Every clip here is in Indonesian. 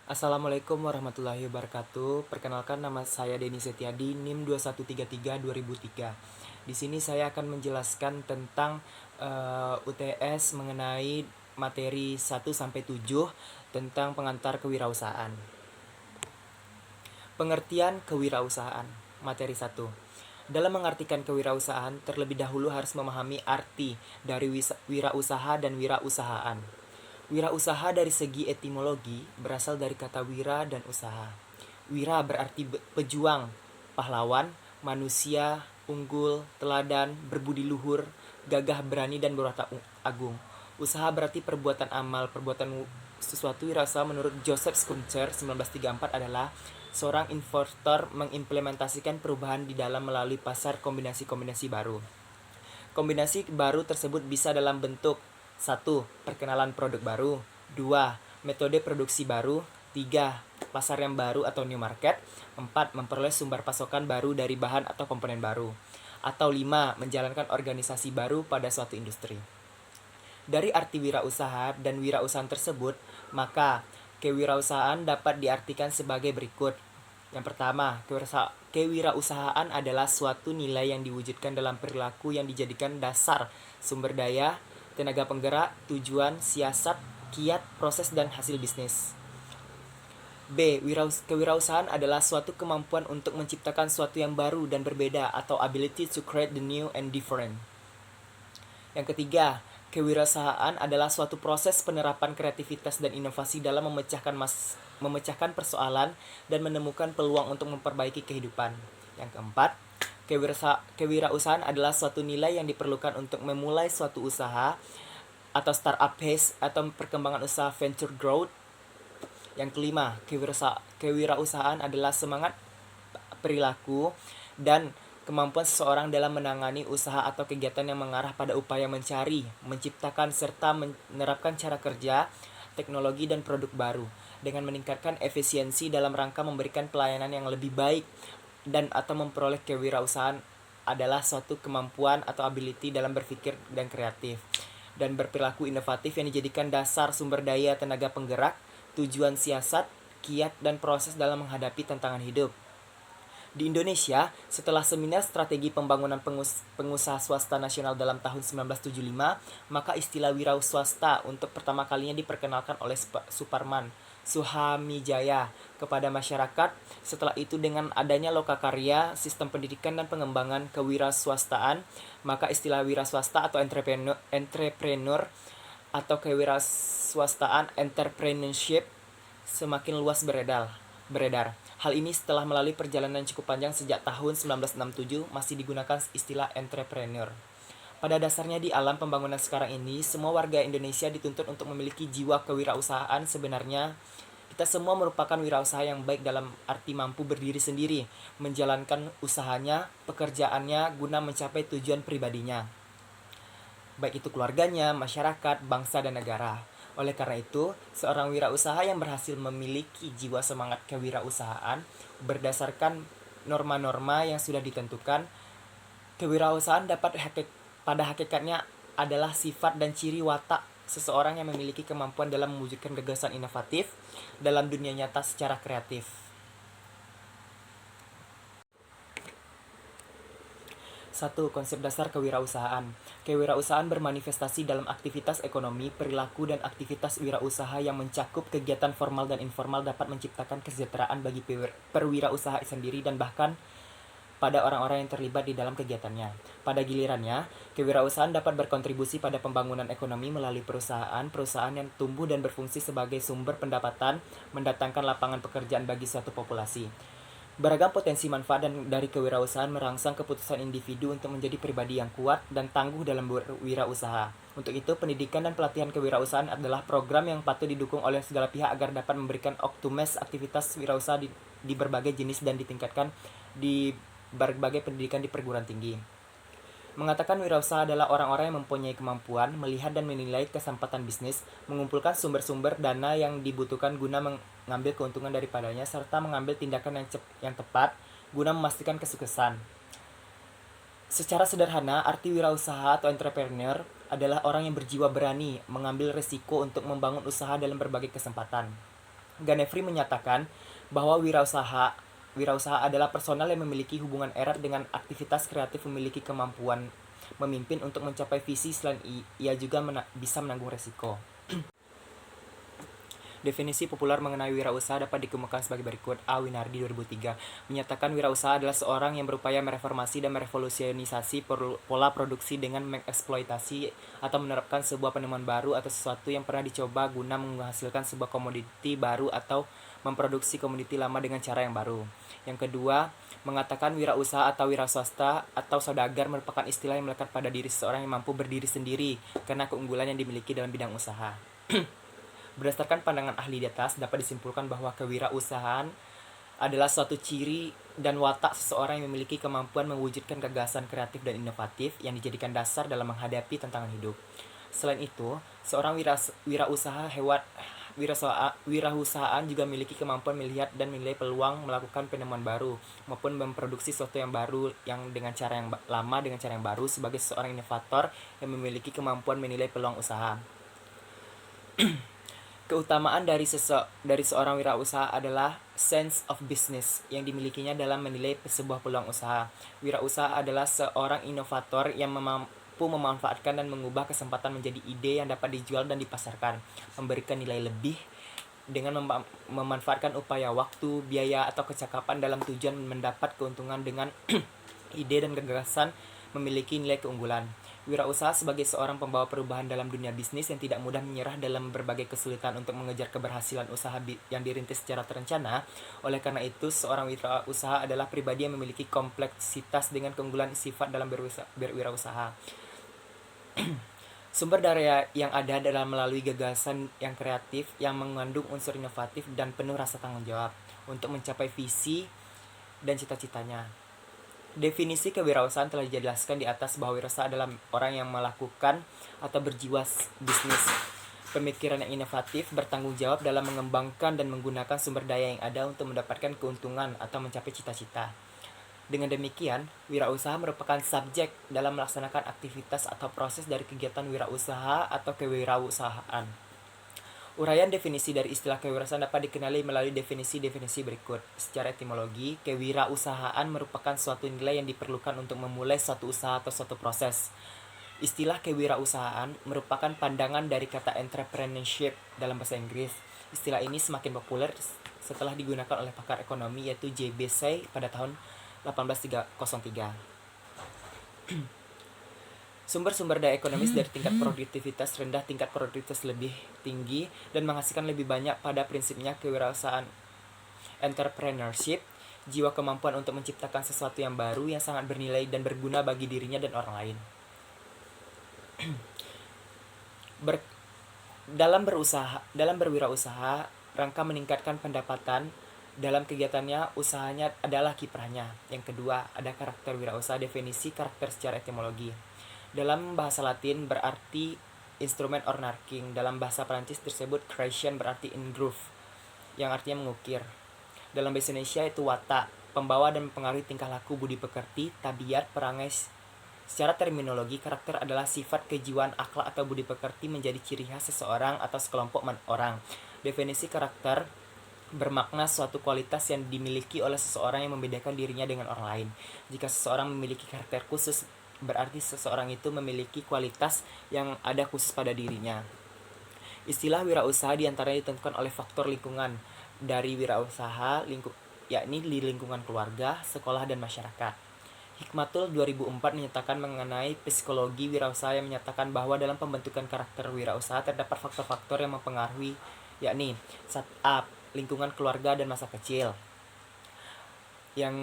Assalamualaikum warahmatullahi wabarakatuh. Perkenalkan, nama saya Denny Setiadi, NIM 2133-2003. Di sini saya akan menjelaskan tentang UTS mengenai materi 1 sampai 7 tentang pengantar kewirausahaan. Pengertian kewirausahaan. Materi 1. Dalam mengartikan kewirausahaan, terlebih dahulu harus memahami arti dari wirausaha dan wirausahaan. Wirausaha dari segi etimologi berasal dari kata wira dan usaha. Wira berarti pejuang, pahlawan, manusia, unggul, teladan, berbudi luhur, gagah berani dan berwatak agung. Usaha berarti perbuatan amal, perbuatan sesuatu. Wirausaha menurut Joseph Schumpeter 1934 adalah seorang inventor mengimplementasikan perubahan di dalam melalui pasar kombinasi-kombinasi baru. Kombinasi baru tersebut bisa dalam bentuk 1. Perkenalan produk baru. 2. Metode produksi baru. 3. Pasar yang baru atau new market. 4. Memperoleh sumber pasokan baru dari bahan atau komponen baru. Atau 5. Menjalankan organisasi baru pada suatu industri. Dari arti wirausaha dan wirausahaan tersebut, maka kewirausahaan dapat diartikan sebagai berikut. Yang pertama, kewirausahaan adalah suatu nilai yang diwujudkan dalam perilaku yang dijadikan dasar sumber daya, tenaga penggerak, tujuan, siasat, kiat, proses, dan hasil bisnis. B. Kewirausahaan adalah suatu kemampuan untuk menciptakan sesuatu yang baru dan berbeda atau ability to create the new and different. Yang ketiga, kewirausahaan adalah suatu proses penerapan kreativitas dan inovasi dalam memecahkan persoalan dan menemukan peluang untuk memperbaiki kehidupan. Yang keempat, kewirausahaan adalah suatu nilai yang diperlukan untuk memulai suatu usaha atau startup phase atau perkembangan usaha venture growth. Yang kelima, kewirausahaan adalah semangat perilaku dan kemampuan seseorang dalam menangani usaha atau kegiatan yang mengarah pada upaya mencari, menciptakan, serta menerapkan cara kerja, teknologi, dan produk baru dengan meningkatkan efisiensi dalam rangka memberikan pelayanan yang lebih baik dan atau memperoleh kewirausahaan adalah suatu kemampuan atau ability dalam berpikir dan kreatif dan berperilaku inovatif yang dijadikan dasar sumber daya tenaga penggerak, tujuan siasat, kiat, dan proses dalam menghadapi tantangan hidup. Di Indonesia, setelah seminar strategi pembangunan pengusaha swasta nasional dalam tahun 1975, maka istilah wira swasta untuk pertama kalinya diperkenalkan oleh Suparman Suhamijaya kepada masyarakat. Setelah itu, dengan adanya lokakarya, sistem pendidikan dan pengembangan kewirausahaan, maka istilah wira swasta atau entrepreneur atau kewirausahaan entrepreneurship semakin luas beredar. Hal ini setelah melalui perjalanan cukup panjang sejak tahun 1967 masih digunakan istilah entrepreneur. Pada dasarnya di alam pembangunan sekarang ini, semua warga Indonesia dituntut untuk memiliki jiwa kewirausahaan. Sebenarnya, kita semua merupakan wirausaha yang baik dalam arti mampu berdiri sendiri, menjalankan usahanya, pekerjaannya guna mencapai tujuan pribadinya, baik itu keluarganya, masyarakat, bangsa, dan negara. Oleh karena itu, seorang wirausaha yang berhasil memiliki jiwa semangat kewirausahaan berdasarkan norma-norma yang sudah ditentukan. Kewirausahaan pada hakikatnya adalah sifat dan ciri watak seseorang yang memiliki kemampuan dalam mewujudkan gagasan inovatif dalam dunia nyata secara kreatif. 1. Konsep dasar kewirausahaan. Kewirausahaan bermanifestasi dalam aktivitas ekonomi, perilaku, dan aktivitas wirausaha yang mencakup kegiatan formal dan informal dapat menciptakan kesejahteraan bagi perwirausaha sendiri dan bahkan pada orang-orang yang terlibat di dalam kegiatannya. Pada gilirannya, kewirausahaan dapat berkontribusi pada pembangunan ekonomi melalui perusahaan yang tumbuh dan berfungsi sebagai sumber pendapatan, mendatangkan lapangan pekerjaan bagi suatu populasi. Beragam potensi manfaat dari kewirausahaan merangsang keputusan individu untuk menjadi pribadi yang kuat dan tangguh dalam berwirausaha. Untuk itu, pendidikan dan pelatihan kewirausahaan adalah program yang patut didukung oleh segala pihak agar dapat memberikan optimis aktivitas wirausaha di berbagai jenis dan ditingkatkan di berbagai pendidikan di perguruan tinggi. Mengatakan wirausaha adalah orang-orang yang mempunyai kemampuan melihat dan menilai kesempatan bisnis, mengumpulkan sumber-sumber dana yang dibutuhkan guna mengambil keuntungan daripadanya, serta mengambil tindakan yang tepat guna memastikan kesuksesan. Secara sederhana, arti wirausaha atau entrepreneur adalah orang yang berjiwa berani mengambil risiko untuk membangun usaha dalam berbagai kesempatan. Ganefri menyatakan bahwa wirausaha adalah personal yang memiliki hubungan erat dengan aktivitas kreatif, memiliki kemampuan memimpin untuk mencapai visi, selain ia juga bisa menanggung resiko. Definisi populer mengenai wirausaha dapat dikemukakan sebagai berikut. A. Winardi 2003 menyatakan wirausaha adalah seorang yang berupaya mereformasi dan merevolusionisasi pola produksi dengan mengeksploitasi atau menerapkan sebuah penemuan baru atau sesuatu yang pernah dicoba guna menghasilkan sebuah komoditi baru atau memproduksi komoditi lama dengan cara yang baru. Yang kedua, mengatakan wirausaha atau wiraswasta atau saudagar merupakan istilah yang melekat pada diri seseorang yang mampu berdiri sendiri karena keunggulan yang dimiliki dalam bidang usaha. Berdasarkan pandangan ahli di atas, dapat disimpulkan bahwa kewirausahaan adalah suatu ciri dan watak seseorang yang memiliki kemampuan mewujudkan gagasan kreatif dan inovatif yang dijadikan dasar dalam menghadapi tantangan hidup. Selain itu, seorang wirausahaan juga memiliki kemampuan melihat dan menilai peluang, melakukan penemuan baru, maupun memproduksi sesuatu yang baru yang dengan cara yang lama dengan cara yang baru. Sebagai seorang inovator yang memiliki kemampuan menilai peluang usaha. Keutamaan dari seorang wirausaha adalah sense of business yang dimilikinya dalam menilai sebuah peluang usaha. Wirausaha adalah seorang inovator yang mampu memanfaatkan dan mengubah kesempatan menjadi ide yang dapat dijual dan dipasarkan, memberikan nilai lebih dengan memanfaatkan upaya waktu, biaya, atau kecakapan dalam tujuan mendapat keuntungan dengan ide dan gagasan memiliki nilai keunggulan. Wirausaha sebagai seorang pembawa perubahan dalam dunia bisnis yang tidak mudah menyerah dalam berbagai kesulitan untuk mengejar keberhasilan usaha yang dirintis secara terencana. Oleh karena itu, seorang wirausaha adalah pribadi yang memiliki kompleksitas dengan keunggulan sifat dalam berwirausaha. Sumber daya yang ada adalah melalui gagasan yang kreatif, yang mengandung unsur inovatif dan penuh rasa tanggung jawab untuk mencapai visi dan cita-citanya. Definisi kewirausahaan telah dijelaskan di atas bahwa wirausaha adalah orang yang melakukan atau berjiwa bisnis, pemikiran yang inovatif, bertanggung jawab dalam mengembangkan dan menggunakan sumber daya yang ada untuk mendapatkan keuntungan atau mencapai cita-cita. Dengan demikian, wirausaha merupakan subjek dalam melaksanakan aktivitas atau proses dari kegiatan wirausaha atau kewirausahaan. Uraian definisi dari istilah kewirausahaan dapat dikenali melalui definisi-definisi berikut. Secara etimologi, kewirausahaan merupakan suatu nilai yang diperlukan untuk memulai suatu usaha atau suatu proses. Istilah kewirausahaan merupakan pandangan dari kata entrepreneurship dalam bahasa Inggris. Istilah ini semakin populer setelah digunakan oleh pakar ekonomi yaitu J.B. Say pada tahun 1803. Sumber-sumber daya ekonomis dari tingkat produktivitas rendah, tingkat produktivitas lebih tinggi, dan menghasilkan lebih banyak pada prinsipnya kewirausahaan entrepreneurship, jiwa kemampuan untuk menciptakan sesuatu yang baru yang sangat bernilai dan berguna bagi dirinya dan orang lain. Dalam berwirausaha, rangka meningkatkan pendapatan dalam kegiatannya, usahanya adalah kiprahnya. Yang kedua, ada karakter wirausaha. Definisi karakter secara etimologi. Dalam bahasa Latin berarti instrument or marking. Dalam bahasa Perancis tersebut creation berarti engrave, yang artinya mengukir. Dalam bahasa Indonesia itu watak, pembawa dan mempengaruhi tingkah laku, budi pekerti, tabiat, perangai. Secara terminologi, karakter adalah sifat, kejiwaan, akhlak atau budi pekerti menjadi ciri khas seseorang atau sekelompok orang. Definisi karakter bermakna suatu kualitas yang dimiliki oleh seseorang yang membedakan dirinya dengan orang lain. Jika seseorang memiliki karakter khusus, berarti seseorang itu memiliki kualitas yang ada khusus pada dirinya. Istilah wirausaha diantaranya ditentukan oleh faktor lingkungan dari wirausaha, yakni di lingkungan keluarga, sekolah, dan masyarakat. Hikmatul 2004 menyatakan mengenai psikologi wirausaha yang menyatakan bahwa dalam pembentukan karakter wirausaha terdapat faktor-faktor yang mempengaruhi, yakni startup, lingkungan keluarga, dan masa kecil. Yang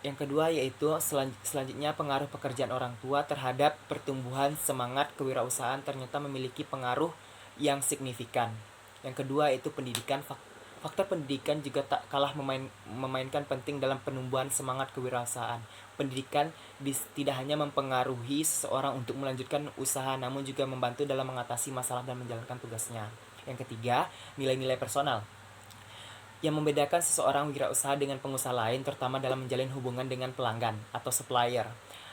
kedua yaitu selanjutnya pengaruh pekerjaan orang tua terhadap pertumbuhan semangat kewirausahaan ternyata memiliki pengaruh yang signifikan. Yang kedua yaitu pendidikan. Faktor pendidikan juga tak kalah memainkan penting dalam penumbuhan semangat kewirausahaan. Pendidikan tidak hanya mempengaruhi seseorang untuk melanjutkan usaha, namun juga membantu dalam mengatasi masalah dan menjalankan tugasnya. Yang ketiga, nilai-nilai personal yang membedakan seseorang wirausaha dengan pengusaha lain, terutama dalam menjalin hubungan dengan pelanggan atau supplier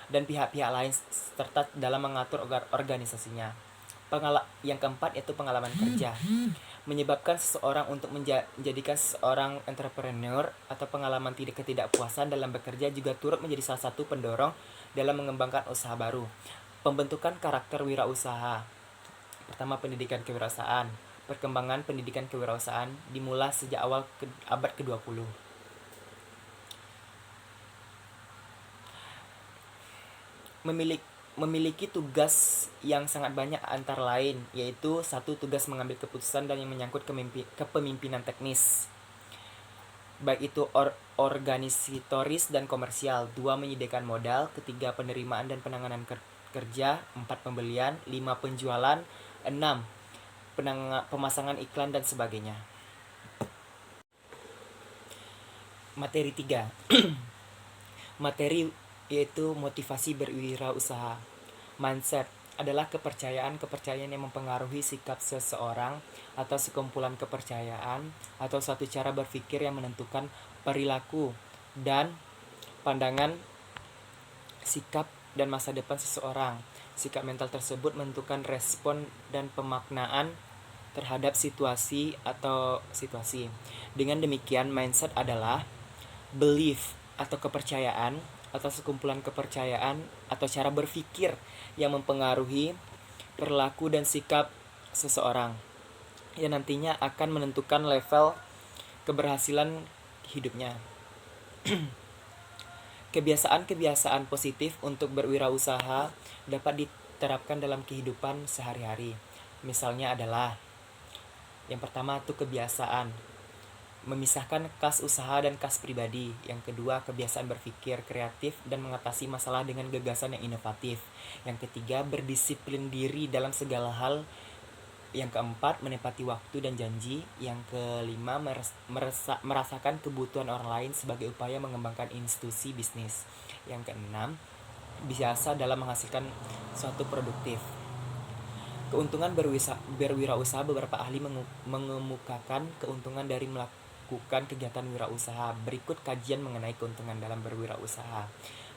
dan pihak-pihak lain serta dalam mengatur organisasinya. Yang keempat yaitu pengalaman kerja. menyebabkan seseorang untuk menjadikan seorang entrepreneur atau pengalaman ketidakpuasan dalam bekerja juga turut menjadi salah satu pendorong dalam mengembangkan usaha baru. Pembentukan karakter wirausaha. Pertama, pendidikan kewirausahaan. Perkembangan pendidikan kewirausahaan dimulai sejak awal abad ke-20. Memiliki tugas yang sangat banyak antara lain, yaitu satu, tugas mengambil keputusan dan yang menyangkut kepemimpinan teknis, baik itu organisatoris dan komersial. 2, menyediakan modal. 3, penerimaan dan penanganan kerja. 4, pembelian. 5, penjualan. 6, pemasangan iklan dan sebagainya. Materi 3. Materi yaitu motivasi berwirausaha. Mindset adalah kepercayaan yang mempengaruhi sikap seseorang atau sekumpulan kepercayaan atau suatu cara berpikir yang menentukan perilaku dan pandangan, sikap dan masa depan seseorang. Sikap mental tersebut menentukan respon dan pemaknaan terhadap situasi. Dengan demikian, mindset adalah belief atau kepercayaan atau sekumpulan kepercayaan atau cara berpikir yang mempengaruhi perilaku dan sikap seseorang yang nantinya akan menentukan level keberhasilan hidupnya. Kebiasaan-kebiasaan positif untuk berwirausaha dapat diterapkan dalam kehidupan sehari-hari. Misalnya adalah yang pertama itu kebiasaan memisahkan kas usaha dan kas pribadi. Yang kedua, kebiasaan berpikir kreatif dan mengatasi masalah dengan gagasan yang inovatif. Yang ketiga, berdisiplin diri dalam segala hal. Yang keempat, menepati waktu dan janji. Yang kelima, merasakan kebutuhan orang lain sebagai upaya mengembangkan institusi bisnis. Yang keenam, biasa dalam menghasilkan suatu produktif. Keuntungan berwirausaha. Beberapa ahli mengemukakan keuntungan dari melakukan kegiatan wirausaha. Berikut kajian mengenai keuntungan dalam berwirausaha.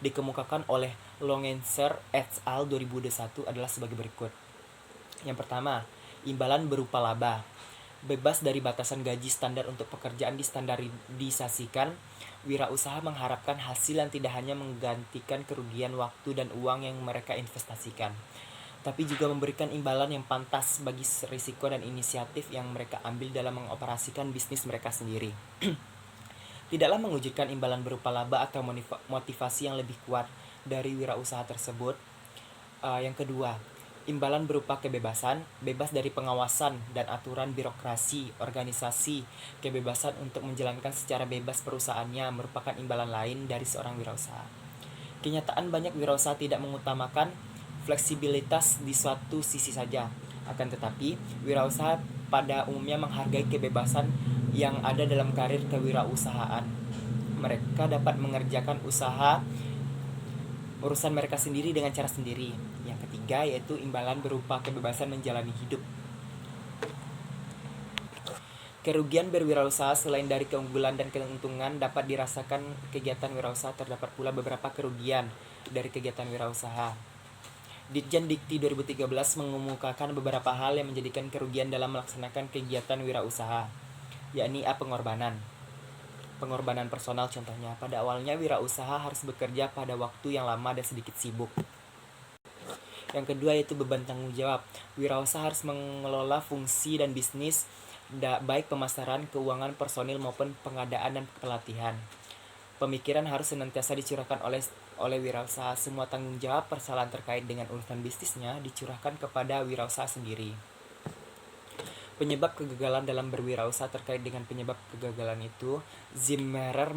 Dikemukakan oleh Longenser et al. 2021 adalah sebagai berikut. Yang pertama, imbalan berupa laba. Bebas dari batasan gaji standar untuk pekerjaan distandarisasikan, wirausaha mengharapkan hasil yang tidak hanya menggantikan kerugian waktu dan uang yang mereka investasikan, tapi juga memberikan imbalan yang pantas bagi risiko dan inisiatif yang mereka ambil dalam mengoperasikan bisnis mereka sendiri. Tidaklah mewujudkan imbalan berupa laba atau motivasi yang lebih kuat dari wirausaha tersebut. Yang kedua, imbalan berupa kebebasan, bebas dari pengawasan dan aturan birokrasi, organisasi. Kebebasan untuk menjalankan secara bebas perusahaannya merupakan imbalan lain dari seorang wirausaha. Kenyataan banyak wirausaha tidak mengutamakan fleksibilitas di suatu sisi saja. Akan tetapi, wirausaha pada umumnya menghargai kebebasan yang ada dalam karir kewirausahaan. Mereka dapat mengerjakan urusan mereka sendiri dengan cara sendiri. Yang ketiga yaitu imbalan berupa kebebasan menjalani hidup. Kerugian berwirausaha selain dari keunggulan dan keuntungan dapat dirasakan kegiatan wirausaha, terdapat pula beberapa kerugian dari kegiatan wirausaha. Ditjen Dikti 2013 mengemukakan beberapa hal yang menjadikan kerugian dalam melaksanakan kegiatan wirausaha, yakni pengorbanan personal contohnya. Pada awalnya wirausaha harus bekerja pada waktu yang lama dan sedikit sibuk. Yang kedua yaitu beban tanggung jawab. Wirausaha harus mengelola fungsi dan bisnis, baik pemasaran, keuangan, personil maupun pengadaan dan pelatihan. Pemikiran harus senantiasa dicurahkan oleh wirausaha. Semua tanggung jawab persalahan terkait dengan urusan bisnisnya dicurahkan kepada wirausaha sendiri. Penyebab kegagalan dalam berwirausaha. Terkait dengan penyebab kegagalan itu, Zimmerer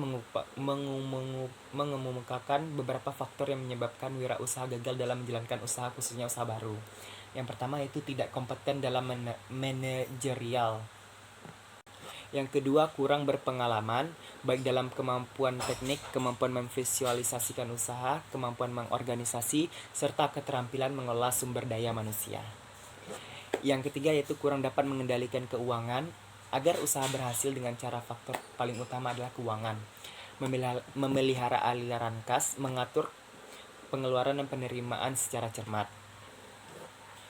mengemukakan beberapa faktor yang menyebabkan wirausaha gagal dalam menjalankan usaha, khususnya usaha baru. Yang pertama yaitu tidak kompeten dalam manajerial. Yang kedua, kurang berpengalaman, baik dalam kemampuan teknik, kemampuan memvisualisasikan usaha, kemampuan mengorganisasi, serta keterampilan mengelola sumber daya manusia. Yang ketiga yaitu kurang dapat mengendalikan keuangan. Agar usaha berhasil dengan cara faktor paling utama adalah keuangan. Memelihara aliran kas, mengatur pengeluaran dan penerimaan secara cermat.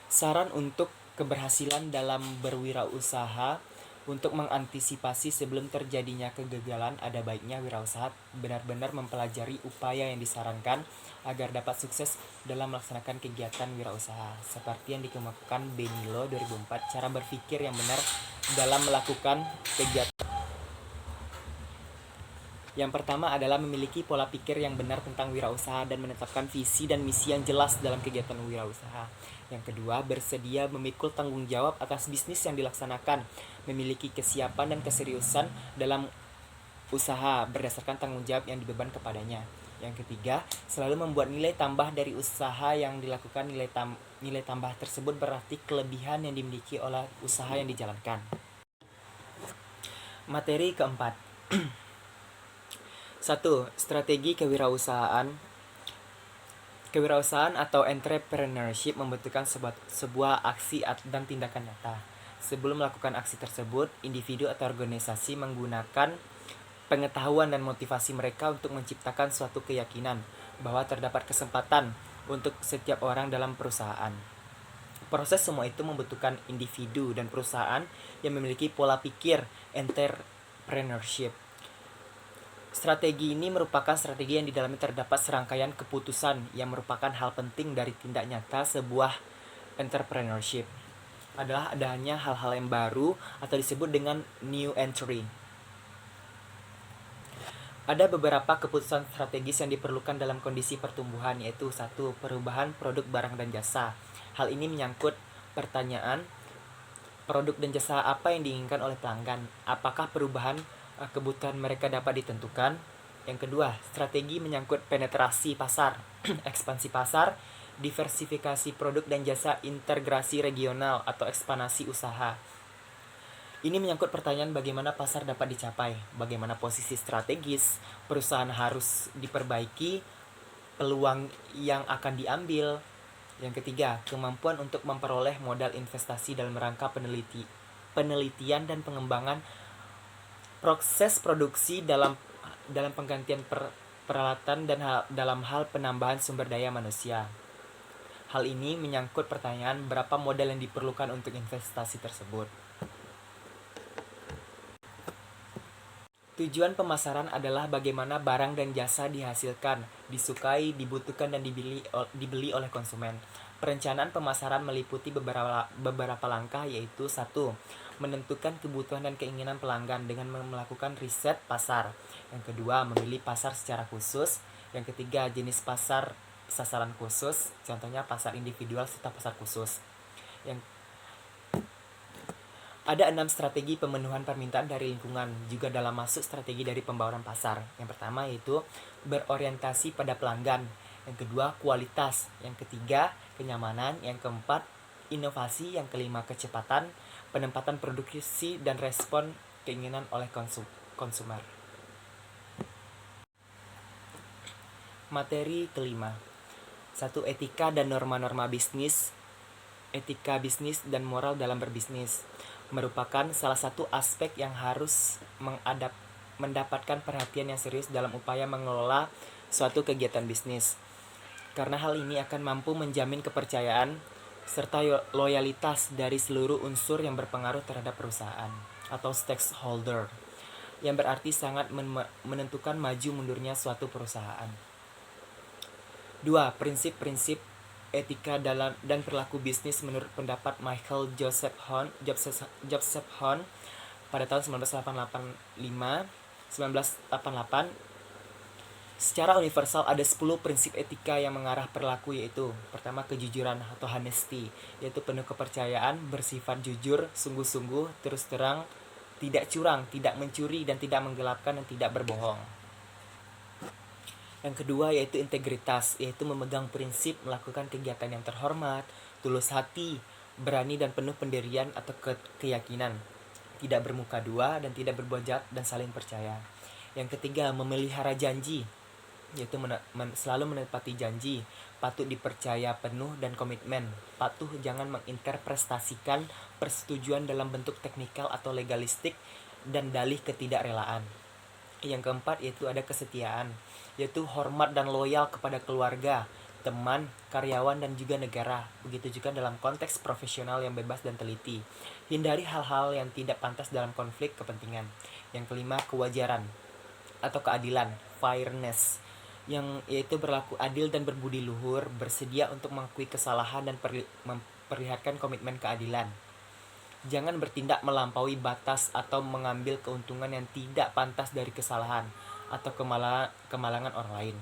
Saran untuk keberhasilan dalam berwirausaha. Untuk mengantisipasi sebelum terjadinya kegagalan, ada baiknya wirausaha benar-benar mempelajari upaya yang disarankan agar dapat sukses dalam melaksanakan kegiatan wirausaha. Seperti yang dikemukakan Benilo 2004, cara berpikir yang benar dalam melakukan kegiatan. Yang pertama adalah memiliki pola pikir yang benar tentang wirausaha dan menetapkan visi dan misi yang jelas dalam kegiatan wirausaha. Yang kedua, bersedia memikul tanggung jawab atas bisnis yang dilaksanakan, memiliki kesiapan dan keseriusan dalam usaha berdasarkan tanggung jawab yang dibeban kepadanya. Yang ketiga, selalu membuat nilai tambah dari usaha yang dilakukan. Nilai tambah tersebut berarti kelebihan yang dimiliki oleh usaha yang dijalankan. Materi keempat. 1. Strategi kewirausahaan. Kewirausahaan atau entrepreneurship membutuhkan sebuah aksi dan tindakan nyata. Sebelum melakukan aksi tersebut, individu atau organisasi menggunakan pengetahuan dan motivasi mereka untuk menciptakan suatu keyakinan bahwa terdapat kesempatan untuk setiap orang dalam perusahaan. Proses semua itu membutuhkan individu dan perusahaan yang memiliki pola pikir entrepreneurship. Strategi ini merupakan strategi yang di dalamnya terdapat serangkaian keputusan yang merupakan hal penting dari tindak nyata sebuah entrepreneurship. Adalah adanya hal-hal yang baru atau disebut dengan new entry. Ada beberapa keputusan strategis yang diperlukan dalam kondisi pertumbuhan, yaitu 1. Perubahan produk barang dan jasa. Hal ini menyangkut pertanyaan produk dan jasa apa yang diinginkan oleh pelanggan. Apakah perubahan kebutuhan mereka dapat ditentukan? Yang kedua, strategi menyangkut penetrasi pasar, ekspansi pasar, diversifikasi produk dan jasa, integrasi regional atau ekspansi usaha. Ini menyangkut pertanyaan bagaimana pasar dapat dicapai, bagaimana posisi strategis perusahaan harus diperbaiki, peluang yang akan diambil. Yang ketiga, kemampuan untuk memperoleh modal investasi dalam rangka penelitian dan pengembangan proses produksi dalam penggantian peralatan dan dalam hal penambahan sumber daya manusia. Hal ini menyangkut pertanyaan berapa modal yang diperlukan untuk investasi tersebut. Tujuan pemasaran adalah bagaimana barang dan jasa dihasilkan, disukai, dibutuhkan, dan dibeli oleh konsumen. Perencanaan pemasaran meliputi beberapa langkah, yaitu 1. Menentukan kebutuhan dan keinginan pelanggan dengan melakukan riset pasar. Yang kedua, memilih pasar secara khusus. Yang ketiga, jenis pasar sasaran khusus, contohnya pasar individual serta pasar khusus. Ada 6 strategi pemenuhan permintaan dari lingkungan, juga dalam masuk strategi dari pembawaran pasar. Yang pertama yaitu berorientasi pada pelanggan. Yang kedua, kualitas. Yang ketiga, kenyamanan. Yang keempat, inovasi. Yang kelima, kecepatan, penempatan produksi, dan respon keinginan oleh konsumer. Materi kelima. 1. Etika dan norma-norma bisnis. Etika bisnis dan moral dalam berbisnis merupakan salah satu aspek yang harus mendapatkan perhatian yang serius dalam upaya mengelola suatu kegiatan bisnis. Karena hal ini akan mampu menjamin kepercayaan serta loyalitas dari seluruh unsur yang berpengaruh terhadap perusahaan atau stakeholder, yang berarti sangat menentukan maju mundurnya suatu perusahaan. 2. Prinsip-prinsip etika dan perilaku bisnis menurut pendapat Michael Joseph Hone pada tahun 1988. Secara universal ada 10 prinsip etika yang mengarah perilaku, yaitu pertama, kejujuran atau honesty, yaitu penuh kepercayaan, bersifat jujur, sungguh-sungguh, terus terang, tidak curang, tidak mencuri, dan tidak menggelapkan, dan tidak berbohong. Yang kedua yaitu integritas, yaitu memegang prinsip melakukan kegiatan yang terhormat, tulus hati, berani dan penuh pendirian atau keyakinan, tidak bermuka dua dan tidak berbuat jahat dan saling percaya. Yang ketiga, memelihara janji, yaitu selalu menepati janji, patut dipercaya penuh dan komitmen, patuh jangan menginterpretasikan persetujuan dalam bentuk teknikal atau legalistik, dan dalih ketidakrelaan. Yang keempat yaitu ada kesetiaan, yaitu hormat dan loyal kepada keluarga, teman, karyawan, dan juga negara. Begitu juga dalam konteks profesional yang bebas dan teliti. Hindari hal-hal yang tidak pantas dalam konflik kepentingan. Yang kelima, kewajaran atau keadilan, fairness, yang yaitu berlaku adil dan berbudi luhur, bersedia untuk mengakui kesalahan dan memperlihatkan komitmen keadilan. Jangan bertindak melampaui batas atau mengambil keuntungan yang tidak pantas dari kesalahan atau kemalangan orang lain.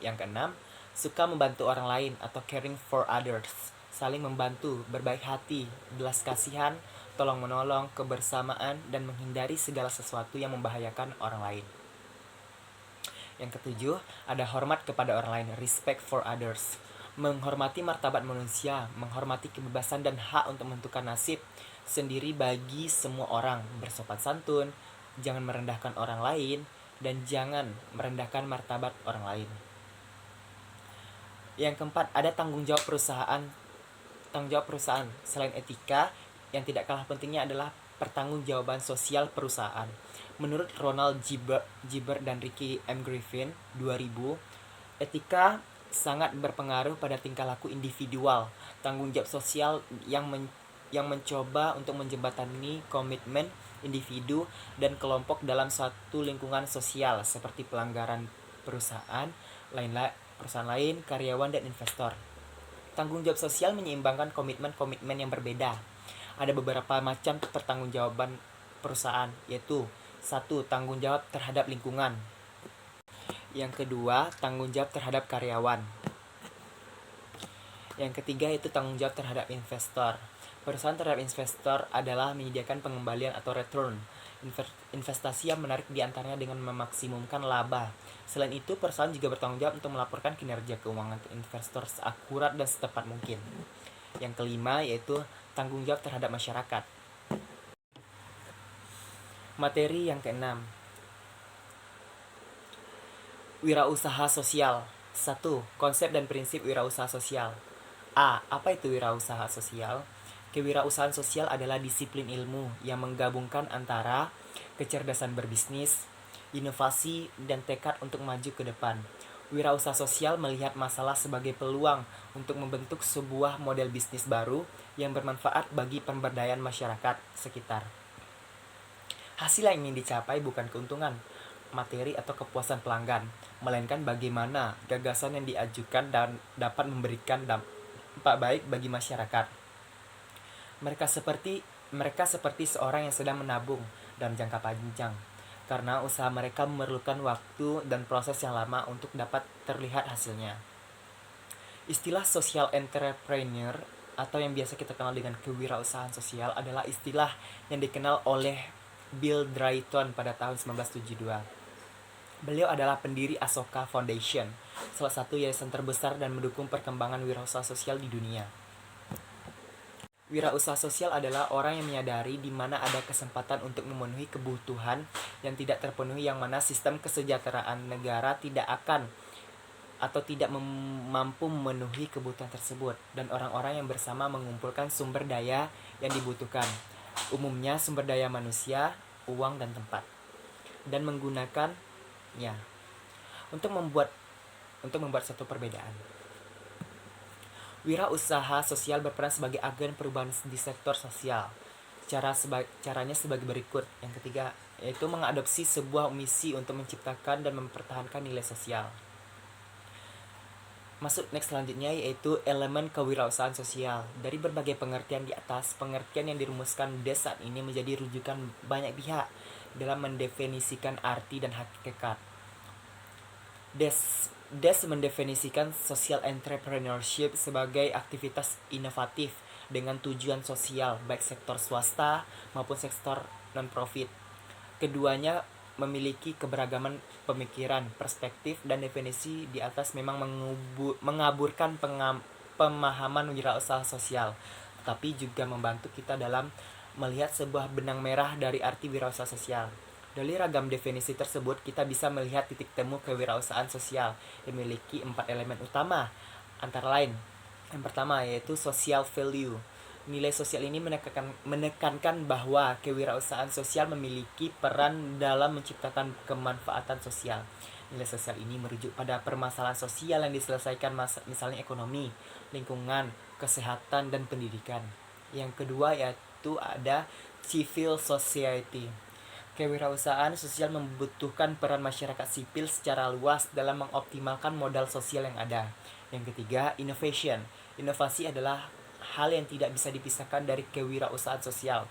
Yang keenam, suka membantu orang lain atau caring for others, saling membantu, berbaik hati, belas kasihan, tolong menolong, kebersamaan, dan menghindari segala sesuatu yang membahayakan orang lain. Yang ketujuh, ada hormat kepada orang lain, respect for others. Menghormati martabat manusia, menghormati kebebasan dan hak untuk menentukan nasib sendiri bagi semua orang, bersopan santun, jangan merendahkan orang lain, dan jangan merendahkan martabat orang lain. Yang keempat, ada tanggung jawab perusahaan. Tanggung jawab perusahaan selain etika, yang tidak kalah pentingnya adalah pertanggungjawaban sosial perusahaan. Menurut Ronald Gibber dan Ricky M. Griffin 2000, etika sangat berpengaruh pada tingkah laku individual. Tanggung jawab sosial yang mencoba untuk menjembatani komitmen individu dan kelompok dalam suatu lingkungan sosial seperti pelanggaran perusahaan lain, karyawan, dan investor. Tanggung jawab sosial menyeimbangkan komitmen-komitmen yang berbeda. Ada beberapa macam pertanggungjawaban perusahaan, yaitu 1. Tanggung jawab terhadap lingkungan. Yang kedua, tanggung jawab terhadap karyawan. Yang ketiga, itu tanggung jawab terhadap investor. Perusahaan terhadap investor adalah menyediakan pengembalian atau return. Investasi yang menarik diantaranya dengan memaksimumkan laba. Selain itu, perusahaan juga bertanggung jawab untuk melaporkan kinerja keuangan ke investor seakurat dan setepat mungkin. Yang kelima, yaitu tanggung jawab terhadap masyarakat. Materi yang keenam, wirausaha sosial. 1. Konsep dan prinsip wirausaha sosial. A. Apa itu wirausaha sosial? Kewirausahaan sosial adalah disiplin ilmu yang menggabungkan antara kecerdasan berbisnis, inovasi, dan tekad untuk maju ke depan. Wirausaha sosial melihat masalah sebagai peluang untuk membentuk sebuah model bisnis baru yang bermanfaat bagi pemberdayaan masyarakat sekitar. Hasil yang ingin dicapai bukan keuntungan materi atau kepuasan pelanggan, melainkan bagaimana gagasan yang diajukan dan dapat memberikan dampak baik bagi masyarakat. Mereka seperti seorang yang sedang menabung dalam jangka panjang, karena usaha mereka memerlukan waktu dan proses yang lama untuk dapat terlihat hasilnya. Istilah social entrepreneur atau yang biasa kita kenal dengan kewirausahaan sosial adalah istilah yang dikenal oleh Bill Drayton pada tahun 1972. Beliau adalah pendiri Asoka Foundation, salah satu yayasan terbesar dan mendukung perkembangan wirausaha sosial di dunia. Wirausaha sosial adalah orang yang menyadari di mana ada kesempatan untuk memenuhi kebutuhan yang tidak terpenuhi, yang mana sistem kesejahteraan negara tidak akan atau tidak mampu memenuhi kebutuhan tersebut, dan orang-orang yang bersama mengumpulkan sumber daya yang dibutuhkan, umumnya sumber daya manusia, uang, dan tempat, dan menggunakannya untuk membuat satu perbedaan. Wirausaha sosial berperan sebagai agen perubahan di sektor sosial. Caranya sebagai berikut. Yang ketiga, yaitu mengadopsi sebuah misi untuk menciptakan dan mempertahankan nilai sosial. Masuk next selanjutnya, yaitu elemen kewirausahaan sosial. Dari berbagai pengertian di atas, pengertian yang dirumuskan Des saat ini menjadi rujukan banyak pihak dalam mendefinisikan arti dan hakikat. Des mendefinisikan social entrepreneurship sebagai aktivitas inovatif dengan tujuan sosial, baik sektor swasta maupun sektor non-profit. Keduanya memiliki keberagaman pemikiran, perspektif, dan definisi di atas memang mengaburkan pemahaman wirausaha sosial, tapi juga membantu kita dalam melihat sebuah benang merah dari arti wirausaha sosial. Dari ragam definisi tersebut, kita bisa melihat titik temu kewirausahaan sosial yang memiliki 4 elemen utama, antara lain. Yang pertama, yaitu social value. Nilai sosial ini menekankan bahwa kewirausahaan sosial memiliki peran dalam menciptakan kemanfaatan sosial. Nilai sosial ini merujuk pada permasalahan sosial yang diselesaikan, misalnya ekonomi, lingkungan, kesehatan, dan pendidikan. Yang kedua yaitu ada civil society. Kewirausahaan sosial membutuhkan peran masyarakat sipil secara luas dalam mengoptimalkan modal sosial yang ada. Yang ketiga, innovation. Inovasi adalah hal yang tidak bisa dipisahkan dari kewirausahaan sosial,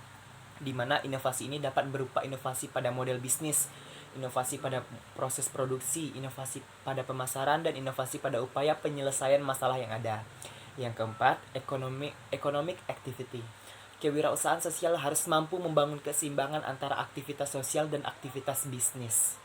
di mana inovasi ini dapat berupa inovasi pada model bisnis, inovasi pada proses produksi, inovasi pada pemasaran, dan inovasi pada upaya penyelesaian masalah yang ada. Yang keempat, economic activity. Kewirausahaan sosial harus mampu membangun keseimbangan antara aktivitas sosial dan aktivitas bisnis.